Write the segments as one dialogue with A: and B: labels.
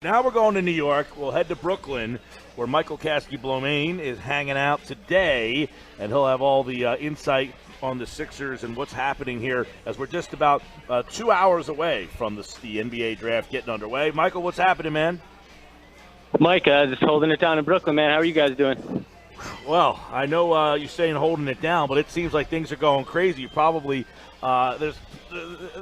A: Now we're going to New York. We'll head to Brooklyn, where Michael Kaskey-Blomain is hanging out today, and he'll have all the insight on the Sixers and what's happening here as we're just about 2 hours away from the NBA draft getting underway. Michael, what's happening, man?
B: Mike, just holding it down in Brooklyn, man. How are you guys doing?
A: Well, I know you're saying holding it down, but it seems like things are going crazy. You probably there's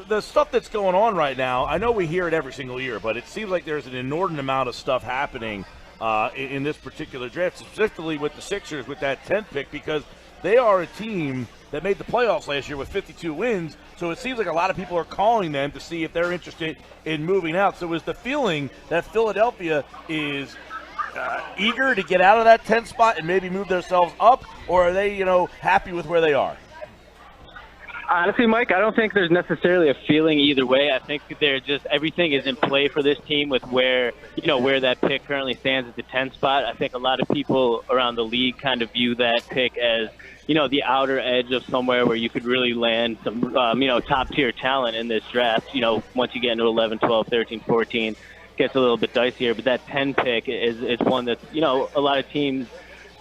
A: the stuff that's going on right now. I know we hear it every single year, but it seems like there's an inordinate amount of stuff happening in this particular draft, specifically with the Sixers with that 10th pick, because they are a team that made the playoffs last year with 52 wins. So it seems like a lot of people are calling them to see if they're interested in moving out. So is the feeling that Philadelphia is eager to get out of that 10th spot and maybe move themselves up, or are they, happy with where they are?
B: Honestly, Mike, I don't think there's necessarily a feeling either way. I think they're just everything is in play for this team with where that pick currently stands at the 10th spot. I think a lot of people around the league kind of view that pick as the outer edge of somewhere where you could really land some top tier talent in this draft. Once you get into 11, 12, 13, 14, gets a little bit dicier. But that 10 pick is one that's a lot of teams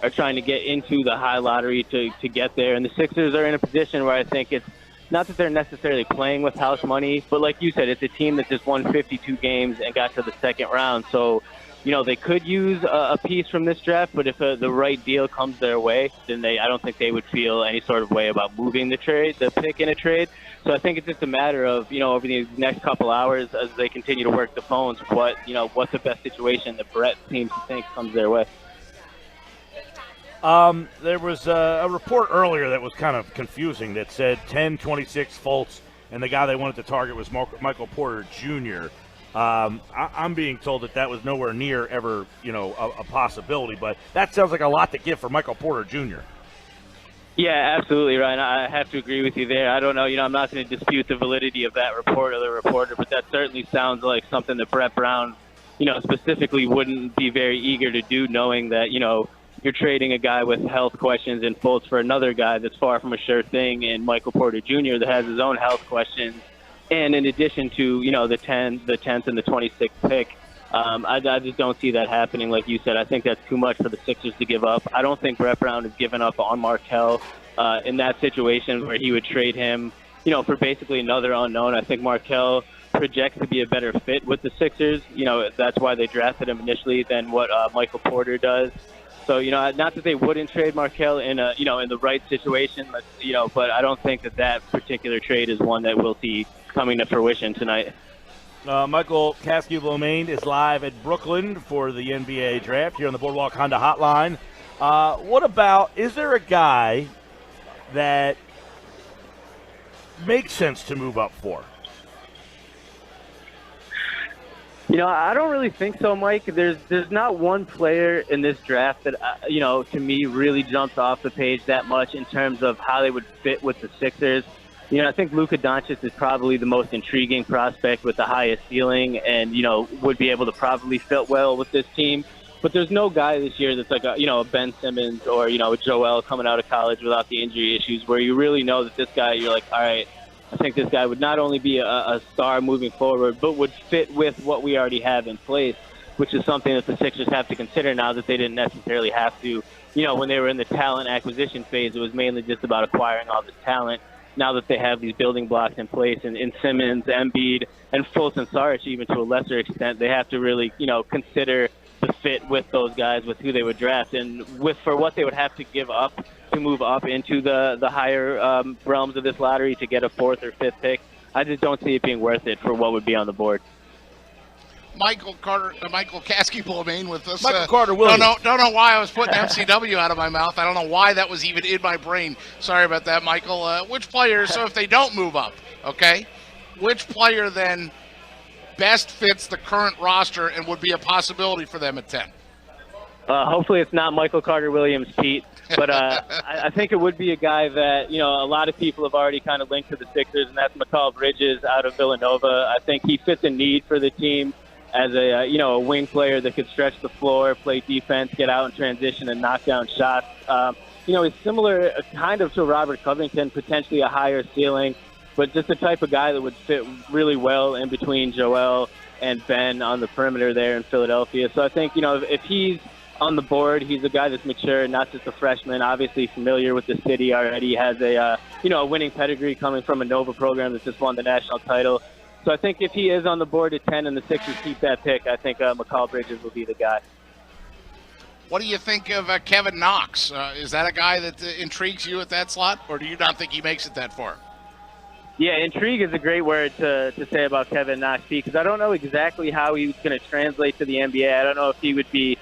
B: are trying to get into the high lottery to get there. And the Sixers are in a position where I think it's not that they're necessarily playing with house money, but like you said, it's a team that just won 52 games and got to the second round. So, they could use a piece from this draft, but if the right deal comes their way, then I don't think they would feel any sort of way about moving the pick in a trade. So I think it's just a matter of, over the next couple hours as they continue to work the phones, what's the best situation that Brett seems to think comes their way.
A: There was a report earlier that was kind of confusing that said 10-26 Fultz, and the guy they wanted to target was Michael Porter Jr. I'm being told that was nowhere near ever, a possibility, but that sounds like a lot to give for Michael Porter Jr.
B: Yeah, absolutely, Ryan. I have to agree with you there. I don't know, I'm not going to dispute the validity of that report or the reporter, but that certainly sounds like something that Brett Brown, specifically wouldn't be very eager to do, knowing that, you're trading a guy with health questions in Fultz for another guy that's far from a sure thing in Michael Porter Jr. that has his own health questions. And in addition to, the 10th and the 26th pick, I just don't see that happening. Like you said, I think that's too much for the Sixers to give up. I don't think Brett Brown has given up on Markelle in that situation where he would trade him, for basically another unknown. I think Markelle projects to be a better fit with the Sixers. That's why they drafted him initially than what Michael Porter does. So, not that they wouldn't trade Markelle in the right situation, but I don't think that particular trade is one that we'll see coming to fruition tonight.
A: Michael Kaskey-Blomain is live at Brooklyn for the NBA draft here on the Boardwalk Honda Hotline. Is there a guy that makes sense to move up for?
B: I don't really think so, Mike. There's not one player in this draft that, to me really jumps off the page that much in terms of how they would fit with the Sixers. I think Luka Doncic is probably the most intriguing prospect with the highest ceiling and, would be able to probably fit well with this team. But there's no guy this year that's like a Ben Simmons or, a Joel coming out of college without the injury issues where you really know that this guy, you're like, all right, I think this guy would not only be a star moving forward, but would fit with what we already have in place, which is something that the Sixers have to consider now that they didn't necessarily have to. When they were in the talent acquisition phase, it was mainly just about acquiring all this talent. Now that they have these building blocks in place in Simmons, Embiid, and Fultz and Saric, even to a lesser extent, they have to really, consider the fit with those guys, with who they would draft, and for what they would have to give up to move up into the higher realms of this lottery to get a fourth or fifth pick. I just don't see it being worth it for what would be on the board.
C: Michael Kaskey-Blomain with us.
A: Michael Carter Williams.
C: Don't know why I was putting MCW out of my mouth. I don't know why that was even in my brain. Sorry about that, Michael. Which player, so if they don't move up, okay, which player then best fits the current roster and would be a possibility for them at 10?
B: Hopefully it's not Michael Carter Williams, Pete. But I think it would be a guy that, a lot of people have already kind of linked to the Sixers, and that's Mikal Bridges out of Villanova. I think he fits a need for the team as a wing player that could stretch the floor, play defense, get out in transition, and knock down shots. He's similar kind of to Robert Covington, potentially a higher ceiling, but just the type of guy that would fit really well in between Joel and Ben on the perimeter there in Philadelphia. So I think, if he's on the board, he's a guy that's mature, not just a freshman, obviously familiar with the city already, has a winning pedigree coming from a Nova program that just won the national title. So I think if he is on the board at 10 and the Sixers keep that pick, I think Mikal Bridges will be the guy.
C: What do you think of Kevin Knox? Is that a guy that intrigues you at that slot, or do you not think he makes it that far?
B: Yeah, intrigue is a great word to say about Kevin Knox, because I don't know exactly how he's going to translate to the NBA. I don't know if he would be,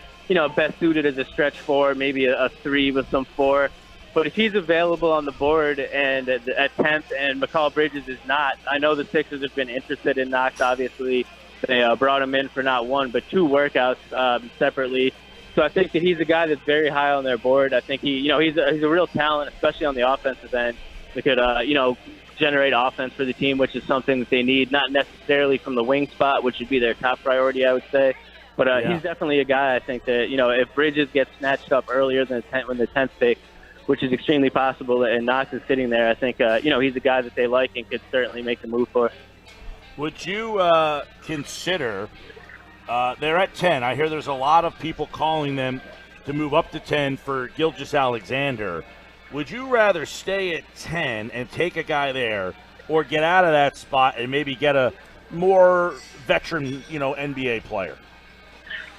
B: best suited as a stretch four, maybe a 3 with some 4. But if he's available on the board and at 10th and Mikal Bridges is not, I know the Sixers have been interested in Knox, obviously. They brought him in for not 1, but 2 workouts separately. So I think that he's a guy that's very high on their board. I think he's a real talent, especially on the offensive end, that could, generate offense for the team, which is something that they need, not necessarily from the wing spot, which would be their top priority, I would say. But he's definitely a guy, I think, that, if Bridges gets snatched up earlier than the 10th pick, which is extremely possible, and Knox is sitting there, I think, he's a guy that they like and could certainly make the move for.
A: Would you consider, they're at 10. I hear there's a lot of people calling them to move up to 10 for Gilgeous-Alexander. Would you rather stay at 10 and take a guy there, or get out of that spot and maybe get a more veteran, NBA player?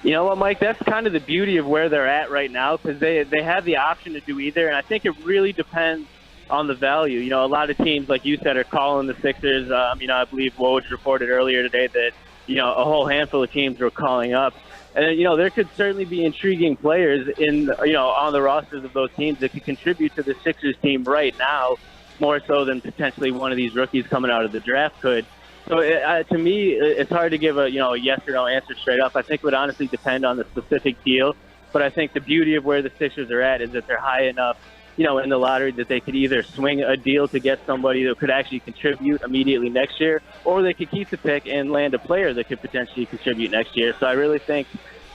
B: You know what, Mike? That's kind of the beauty of where they're at right now, because they have the option to do either, and I think it really depends on the value. A lot of teams, like you said, are calling the Sixers. I believe Woj reported earlier today that, a whole handful of teams were calling up. And, there could certainly be intriguing players on the rosters of those teams that could contribute to the Sixers team right now, more so than potentially one of these rookies coming out of the draft could. So to me, it's hard to give a yes or no answer straight up. I think it would honestly depend on the specific deal. But I think the beauty of where the Sixers are at is that they're high enough, in the lottery that they could either swing a deal to get somebody that could actually contribute immediately next year, or they could keep the pick and land a player that could potentially contribute next year. So I really think,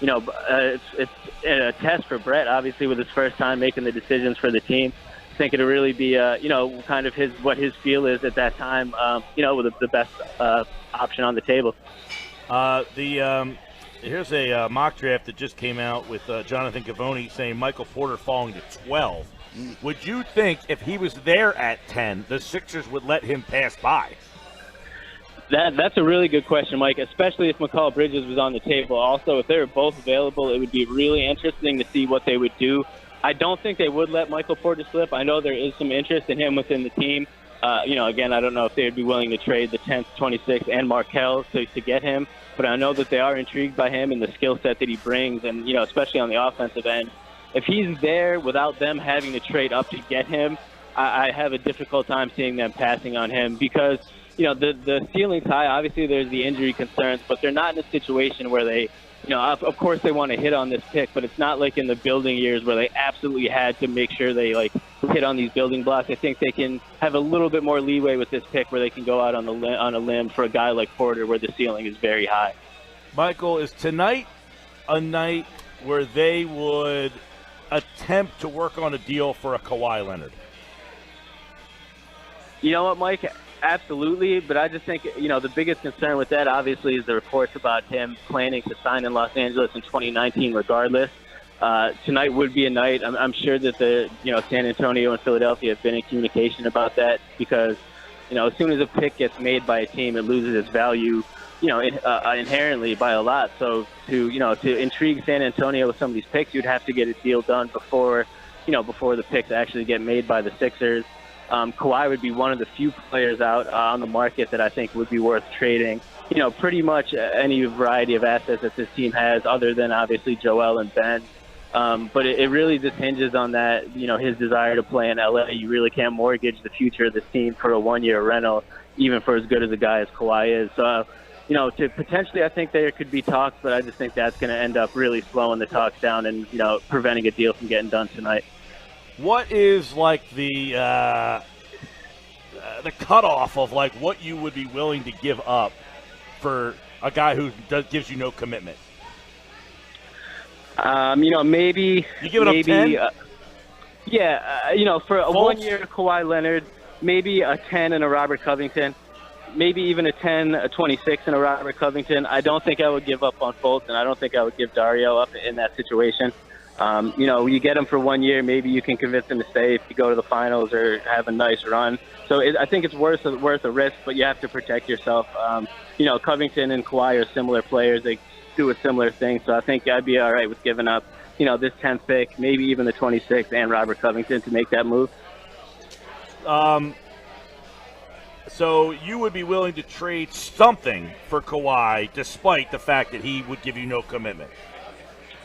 B: it's a test for Brett, obviously, with his first time making the decisions for the team. I think it'll really be, kind of what his feel is at that time, with the best option on the table.
A: Here's a mock draft that just came out with Jonathan Gavoni saying Michael Porter falling to 12. Would you think if he was there at 10, the Sixers would let him pass by?
B: That's a really good question, Mike, especially if Mikal Bridges was on the table. Also, if they were both available, it would be really interesting to see what they would do. I don't think they would let Michael Porter slip. I know there is some interest in him within the team. Again, I don't know if they would be willing to trade the 10th, 26th, and Markelle to get him, but I know that they are intrigued by him and the skill set that he brings, and, especially on the offensive end. If he's there without them having to trade up to get him, I have a difficult time seeing them passing on him because, the ceiling's high. Obviously, there's the injury concerns, but they're not in a situation where they, of course they want to hit on this pick, but it's not like in the building years where they absolutely had to make sure they, hit on these building blocks. I think they can have a little bit more leeway with this pick where they can go out on a limb for a guy like Porter where the ceiling is very high.
A: Michael, is tonight a night where they would attempt to work on a deal for a Kawhi Leonard?
B: You know what, Mike? Absolutely, but I just think, the biggest concern with that, obviously, is the reports about him planning to sign in Los Angeles in 2019 regardless. Tonight would be a night. I'm sure that San Antonio and Philadelphia have been in communication about that because, as soon as a pick gets made by a team, it loses its value, inherently by a lot. So to intrigue San Antonio with some of these picks, you'd have to get a deal done before the picks actually get made by the Sixers. Kawhi would be one of the few players out on the market that I think would be worth trading. Pretty much any variety of assets that this team has, other than obviously Joel and Ben. But it really just hinges on that, his desire to play in LA. You really can't mortgage the future of this team for a one-year rental, even for as good as a guy as Kawhi is. So, to potentially, I think there could be talks, but I just think that's going to end up really slowing the talks down and, preventing a deal from getting done tonight.
A: What is the cutoff of what you would be willing to give up for a guy who gives you no commitment?
B: Maybe
A: you give it up 10.
B: For a 1 year Kawhi Leonard, maybe a 10 and a Robert Covington. maybe even a 10, a 26, and a Robert Covington. I don't think I would give up on Fultz, and I don't think I would give Dario up in that situation. You get him for 1 year, maybe you can convince him to stay if you go to the finals or have a nice run. So I think it's worth a risk, but you have to protect yourself. Covington and Kawhi are similar players. They do a similar thing, so I think I'd be all right with giving up, this 10th pick, maybe even the 26th, and Robert Covington to make that move.
A: So you would be willing to trade something for Kawhi, despite the fact that he would give you no commitment?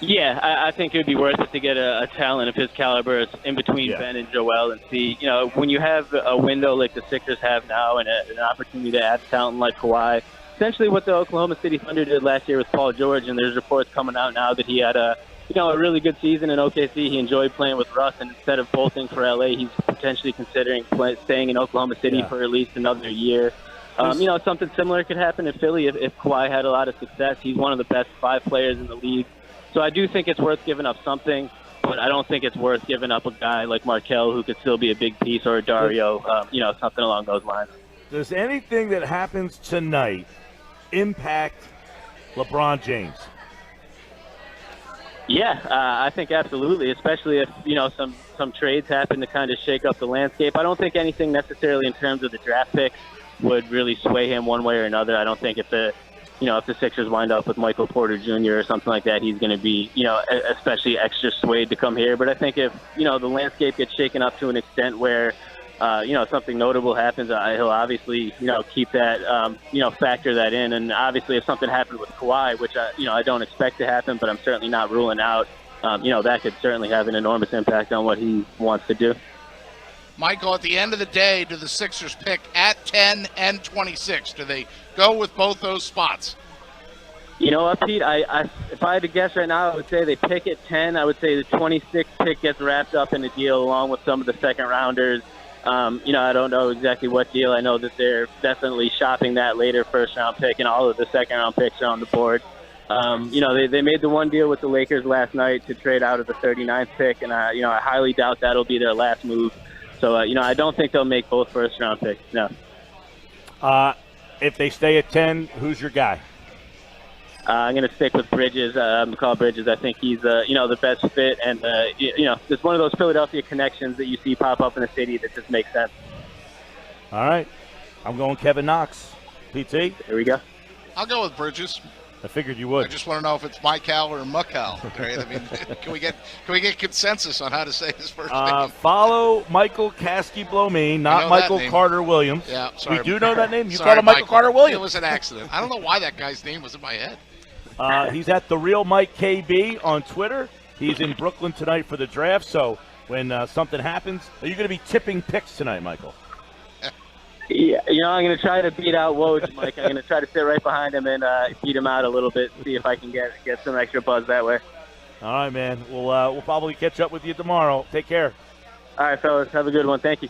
B: Yeah, I think it would be worth it to get a talent of his caliber in between Ben and Joel and see, when you have a window like the Sixers have now and an opportunity to add talent like Kawhi, essentially what the Oklahoma City Thunder did last year with Paul George, and there's reports coming out now that he had a really good season in OKC. He enjoyed playing with Russ, and instead of bolting for LA, he's potentially considering staying in Oklahoma City for at least another year. Something similar could happen in Philly if Kawhi had a lot of success. He's one of the best 5 players in the league. So I do think it's worth giving up something, but I don't think it's worth giving up a guy like Markelle who could still be a big piece, or a Dario, something along those lines.
A: Does anything that happens tonight impact LeBron James?
B: Yeah, I think absolutely, especially if, some trades happen to kind of shake up the landscape. I don't think anything necessarily in terms of the draft picks would really sway him one way or another. I don't think if the Sixers wind up with Michael Porter Jr. or something like that, he's going to be, especially extra swayed to come here. But I think if, the landscape gets shaken up to an extent where, something notable happens, he'll obviously, keep that, factor that in. And obviously if something happened with Kawhi, which, I don't expect to happen, but I'm certainly not ruling out, that could certainly have an enormous impact on what he wants to do.
C: Michael, at the end of the day, do the Sixers pick at 10 and 26? Do they go with both those spots?
B: You know what, Pete? If I had to guess right now, I would say they pick at 10. I would say the 26th pick gets wrapped up in a deal along with some of the second-rounders. I don't know exactly what deal. I know that they're definitely shopping that later first-round pick, and all of the second-round picks are on the board. They made the one deal with the Lakers last night to trade out of the 39th pick, and I highly doubt that'll be their last move. So, I don't think they'll make both first-round picks, no.
A: If they stay at 10, who's your guy?
B: I'm going to stick with Bridges, Mikal Bridges. I think he's, the best fit. And, it's one of those Philadelphia connections that you see pop up in the city that just makes sense.
C: All
A: right. I'm going Kevin Knox. PT?
B: There we go.
C: I'll go with Bridges.
A: I figured you would.
C: I just want to know if it's Michael or Mikal. I mean, can we get consensus on how to say his first name?
A: Follow Michael Kaskey-Blomain, not Michael Carter Williams.
C: Yeah, sorry.
A: We do know that name. You called him Michael Carter Williams.
C: It was an accident. I don't know why that guy's name was in my head.
A: He's at The Real Mike KB on Twitter. He's in Brooklyn tonight for the draft. So when something happens, are you going to be tipping picks tonight, Michael?
B: Yeah, I'm going to try to beat out Woj, Mike. I'm going to try to sit right behind him and beat him out a little bit, see if I can get some extra buzz that way.
A: All right, man. We'll probably catch up with you tomorrow. Take care.
B: All right, fellas. Have a good one. Thank you.